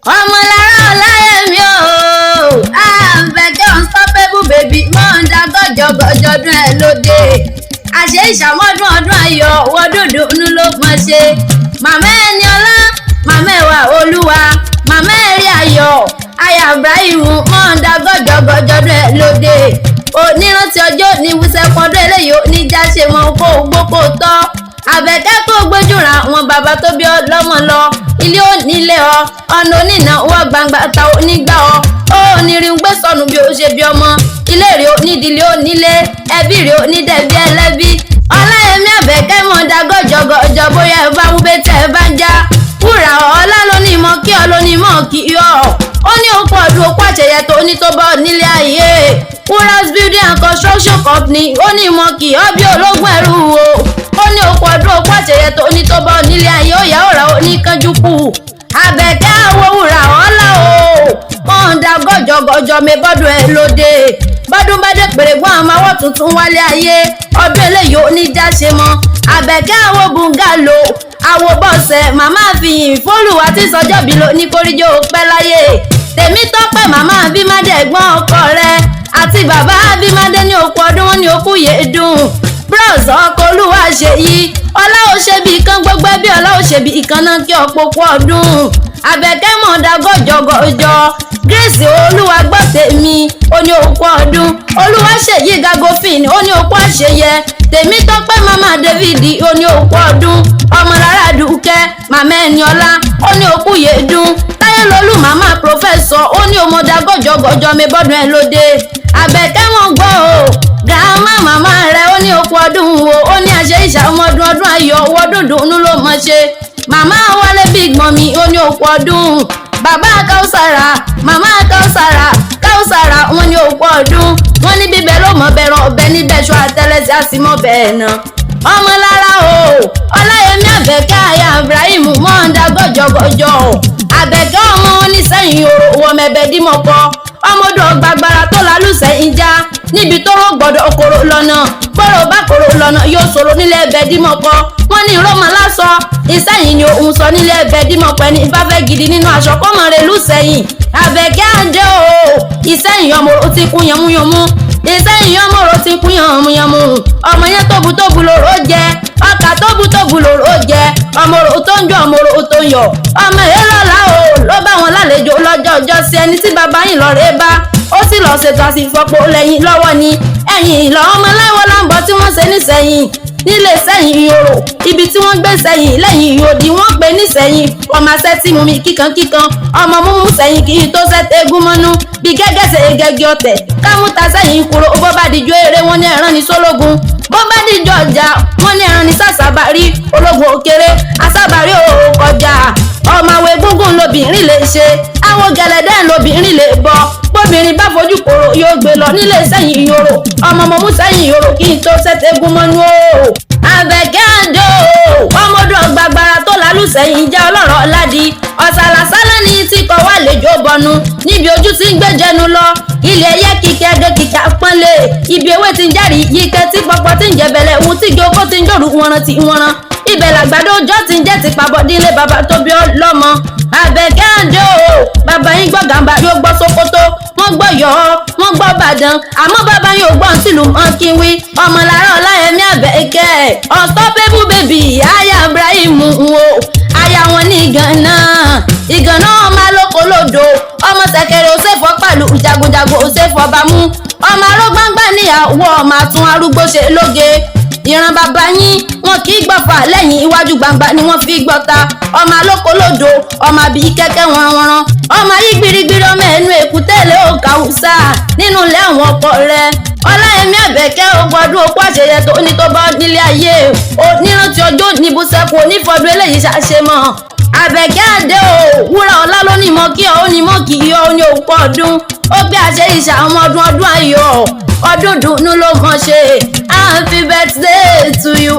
Ọmọlára Ọláyẹmí o, Àbẹ̀kẹ́ unstoppable baby mọ́ ń da gọ́jọ́gọ́jọ́dún ẹ̀ lóde. Àṣẹ ìṣàmọ́dún ọdún ayọ̀ wọ́dúndún inú ló mọ̀ ṣe. Màmá ẹni ọlá, màmá ẹwà olúwa, màmá ẹ̀rí ayọ̀, aya Ibrahim mọ́ ń da gọ́jọ́gọ́jọ́dún ẹ̀ lóde. Onírántí ọjọ́ ní wúṣẹ́ pọ́ndún eléyìí oníjà ṣe mọ́ kó gbókò tọ́. Àbẹ̀kẹ́ kó gbójúra wọn bàbá tó bí ọlọ́mọ lọ. Ilé onílé ọ, ọ̀nà onínà wọ́ gbangba ta onígbà ọ. Ó onírin gbé sọnù bí ó ṣe bí ọmọ. Ilé rẹ̀ onídìílé onílé, ẹbí rẹ̀ onídẹ̀bí ẹlẹ́bí. Ọláyẹmí Àbẹ̀kẹ́ mọ̀ dá gọ́jọ́gọ́jọ́ bóyá ẹ bá wúbẹ́ tẹ́ ẹ bá ń já. Wúrà ọlá lóní mọ́ kí ọ lóní mọ́ kí ọ. Ó ní òkú ọdún òkú àṣeyẹ tó ní tó bọ́ nílé ayé. Wúrà's building and construction company ó ní mọ́ kí ọ bí ológun ẹrú o. Ó ní òkú ọdún òkú àṣeyẹ tó ní tó bọ́ nílé ayé ó yà ó rà ó ní kánjú kù. Àbẹ̀kẹ́ àwọ̀ wúrà ọlá o. Wọ́n ń da gọ́jọ́gọ́jọ́ mi bọ́dún ẹ lóde. Bọ́dún bá dé pèrègbọ́n àmọ́ àwọ̀ tuntun wálé ayé. Ọdún eléyìí oníjà ṣe mọ́. Àbẹ̀kẹ́ àwọ̀ bùngàlò. Àwọ̀ bọ̀sẹ̀ màmá fìyìn fólùwà tí sọjọ́ bí lo ní kórìjó pẹ́ láyé. Tèmítọ́pẹ́ màmá Abímádé ẹ̀gbọ́n ọkọ rẹ̀ àti bàbá Abímádé ní òkú ọdún wọn ní òkú yèédùn. Bros ọkọ olúwa ṣe yí ọlá ò ṣe bí kan gbogbo ẹbí ọlá ò ṣe bí ìkan náà kí ọ̀pọ̀pọ̀ ọdún. Àbẹ̀kẹ́ mọ̀ dá gọ́jọ́gọ́jọ́ Grace olúwa gbọ́ tèmi ó ní òkú ọdún. Olúwa ṣèyí gagofin ó ní òkú àṣeyẹ. Tèmítọ́pẹ́ màmá David ó ní òkú ọdún. Ọmọlára Dúkẹ́ màmá Ẹniọlá ó ní òkú yèédùn. Táyélolú màmá Prọfẹ̀sọ̀ ó ní òmòdà gọ́jọ́gọ́jọ́ mi bọ́dún ẹ lóde. Àbẹ̀kẹ́ wọn gbọ́ o gàmá màmá rẹ̀ ó ní òkú ọdún o. Ó ní àṣẹ ìṣàmọ́dún ọdún ayọ̀ wọ́dúndún inú ló mọ̀ ṣe. Màmá Wálé big mummy ó ní òkú ọdún. Bàbá Káúsàrà màmá Káúsàrà wọn ní òkú ọdún. Wọ́n ní bíbẹ̀ ló mọ̀ bẹ̀rọ̀ ọbẹ̀ níbẹ̀ ṣọ́ àtẹlẹsẹ̀ àsìmọ́ bẹ́ẹ̀ náà. Ọmọlára o Ọláyẹmí Àbẹ̀kẹ́ aya Ibrahim mọ́ ń da gọ́jọ́gọ́jọ́ o. Àbẹ̀kẹ́ ọmọ oníṣẹ́yìn òrò wọ̀mẹ̀bẹ̀ dímọ̀kọ. Ọmọdé ọgbàgbàrà tó lálùsẹ̀yìn já níbi tó rò gbọ́dọ̀ kóró lọ́nà. Bọ́rọ̀ bá kóró lọ́nà yóò sọ̀rọ̀ nílẹ̀ ẹbẹ̀ dímọ̀kọ. Wọ́n ní Rọ́mọ lásọ Ìsẹ́yìn ni òun sọ nílẹ̀ ẹbẹ̀ dímọ̀kọ ẹni bá fẹ́ gidi nínú aṣọ kọ́mọ rẹ̀ lùsẹ̀yìn. Àbẹ̀kẹ́ àdé o Ìsẹ́yìn ọmọ ò ti kún yànmúyànmú. Ìsẹ́yìn ọmọ ò ti kún yànmúyànmú. Ọmọ yẹn tóbutóbu lòró jẹ ọkà tóbutóbu lòró jẹ. Ọmọ rò tó ń jọ ọmọ rò tó ń yọ. Ọmọ yẹn lọ́la o ló bá wọn lálejò lọ́jọ́ ọjọ́ sí ẹni tí bàbá yìí lọ́ọ́ bá. Ó sì lọ ṣètò àsìfọ́pọ̀ lẹ́yìn lọ́wọ́ ni. Ẹ̀yìn ìlọ ọmọ láwọ́ láǹbọ̀ tí wọ́n ṣe nísẹ̀yìn nílé Sẹ́yìn ìyòrò ibi tí wọ́n gbé Sẹ́yìn lẹ́yìn ìyòdì wọ́n pè ní Sẹ́yìn. Ọmọ sẹ́tì mú mi kíkankíkan ọmọ múmú Sẹ́yìn kì í tó sẹ́tẹ̀ egún mọ́nú bí gẹ́gẹ́ ṣe gẹ́gẹ́ ọ̀tẹ̀ kámúta Sẹ́yìn kúrò bó bá dijọ́ eré wọn ní ẹ̀rán ní sólógun bó bá dijọ́ ọjà wọn ní ẹ̀rán ní sàṣàbárí ológun òkèrè àṣàbárí òkọjà. Ọmọ àwẹ̀ gúngún lobìnrin lè ṣe àwọn gẹ̀lẹ́dẹ́ lobìnrin lè bọ bóbìnrin bá fojú kòrò yóò gbé lọ nílé Sẹ́yìn ìyòrò ọmọ mọ̀mú Sẹ́yìn ìyòrò kí n tó sẹ́tẹ̀ egún mọ́nú o. Àbẹ̀kẹ́ àdó ọmọdé ọgbàgbàrà tó lálùsẹ̀yìn jẹ́ ọlọ́rọ̀ ọ̀làdì ọ̀sàlàsálà ní tí kò wà lẹ́jọ́ bọnu níbi ojú tí ń gbẹ́jẹnu lọ ilé ẹyẹ kíkẹ́ ẹdẹ kíkà pọ́nlé ibi ewé ti ń járí yíkẹ́ tí pọpọ tí ń jẹbẹlẹ ohun tí igi oko ti ń jòrú wọnran tí wọnran ibẹ̀ làgbàdo ọjọ́ ti ń jẹ́ ti pàbọ̀dínlé bàbá tó bí ọlọ́mọ. Àbẹ̀kẹ́ àdó bàbá yín gbọ́ gàmbá yóò gbọ́ Sókótó wọ́n gbọ́ Yọ̀ọ́ wọ́n gbọ́ Ìbàdàn àmọ́ bàbá yóò gbọ́ tìlù mọ́kínwí. Ọmọlára Ọláyẹmí Àbẹ̀kẹ́ unstoppable baby aya Ibrahim wo aya wọn ní Ìgànnà ọmọ alókolódò ọmọ ṣẹ̀kẹ̀rẹ̀ òṣèfọ́ pẹ̀lú jagunjagun òṣèfọ́ bámú ọmọ arógbáǹgbà níyàwó ọmọ àtún arúgbó ṣe lóge. Ìran bàbá yín wọn kì í gbọ́fà lẹ́yìn iwájú gbangba ni wọ́n fi gbọ́ta ọmọ alókolódò ọmọ àbí kẹ́kẹ́ wọ́nran ọmọ ayé gbirigbiri ọmọ ẹnu èkútẹ́lẹ̀ òkà hùsà nínú ilé àwọn ọkọ rẹ̀. Ọláyẹmí Àbẹ̀kẹ́ ogọdún òkú àṣeyẹ tó ní tó bọ́ nílé ayé onírántí ọjọ́ níbùsẹ̀kù onífọdún eléyìí ṣàṣemọ́. Àbẹ̀kẹ́ àdé o wúrà ọlá lónìí mọ́ kí ọ ó ní mọ́ kí ọ ó ní òkú ọdún ó gbé àṣẹ ìṣàmọ́dún ọdún ayọ̀ ọdún dùnú ló mọ̀ ṣe. Happy birthday to you.